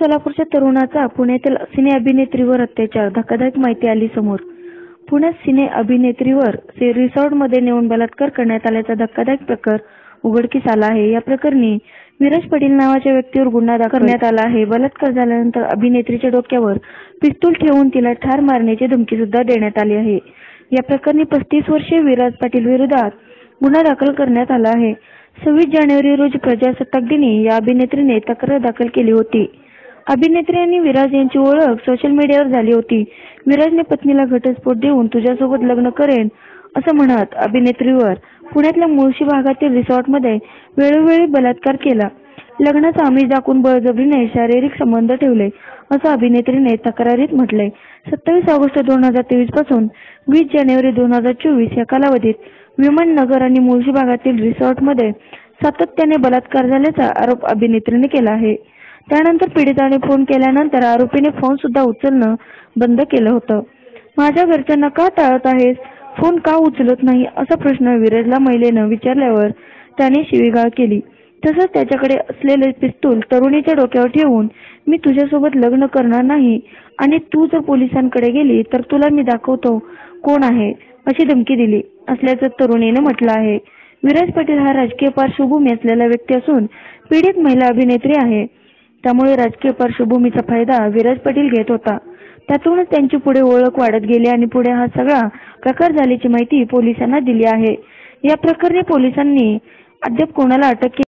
सोलापूरच्या तरुणाचा पुण्यातील सिने अभिनेत्रीवर अत्याचार, धक्कादायक माहिती आली समोर। पुण्यात सिने अभिनेत्रीवर रिसॉर्टमध्ये नेऊन बलात्कार करण्यात आल्याचा धक्कादायक प्रकार उघडकीस आला आहे। या प्रकरणी विराज पाटील नावाच्या व्यक्तीवर गुन्हा दाखल करण्यात आला आहे। बलात्कार झाल्यानंतर अभिनेत्रीच्या डोक्यावर पिस्तूल ठेवून तिला ठार मारण्याची धमकी सुद्धा देण्यात आली आहे। या प्रकरणी 35 वर्षीय विराज पाटील विरोधात गुन्हा दाखल करण्यात आला आहे। 26 जानेवारी रोजी प्रजासत्ताक दिनी या अभिनेत्रीने तक्रार दाखल केली होती। अभिनेत्री आणि विराज यांची ओळख सोशल मीडियावर झाली होती। विराजने पत्नीला घटस्फोट देऊन तुझ्यासोबत लग्न करेन असं म्हणत अभिनेत्रीवर पुण्यातल्या मुळशी भागातील रिसॉर्टमध्ये वेळोवेळी बलात्कार केला। लग्नाचा आमिष दाखवून बळजबरीने शारीरिक संबंध ठेवले असं अभिनेत्रीने तक्रारीत म्हटलंय। 27 ऑगस्ट 2023 पासून 20 जानेवारी 2024 या कालावधीत विमान नगर आणि मुळशी भागातील रिसॉर्टमध्ये सातत्याने बलात्कार झाल्याचा आरोप अभिनेत्रीने केला आहे। त्यानंतर पीडिताने फोन केल्यानंतर आरोपीने फोन सुद्धा उचलणं बंद केलं होतं। माझ्या घरच्यांना का टाळत आहेस, फोन का उचलत नाही असा प्रश्न विराजला महिलेनं विचारल्यावर त्याने शिवीगाळ केली। तसंच त्याच्याकडे असलेले पिस्तूल तरुणीच्या डोक्यावर ठेवून मी तुझ्यासोबत लग्न करणार नाही आणि तू जर पोलिसांकडे गेली तर तुला मी दाखवतो कोण आहे अशी धमकी दिली असल्याचं तरुणीने म्हटलं आहे। विराज पाटील हा राजकीय पार्श्वभूमी असलेला व्यक्ती असून पीडित महिला अभिनेत्री आहे। त्यामुळे राजकीय पार्श्वभूमीचा फायदा विराज पाटील घेत होता। त्यातूनच त्यांची पुढे ओळख वाढत गेली आणि पुढे हा सगळा प्रकार झाल्याची माहिती पोलिसांना दिली आहे। या प्रकरणी पोलिसांनी अद्याप कोणाला अटक केली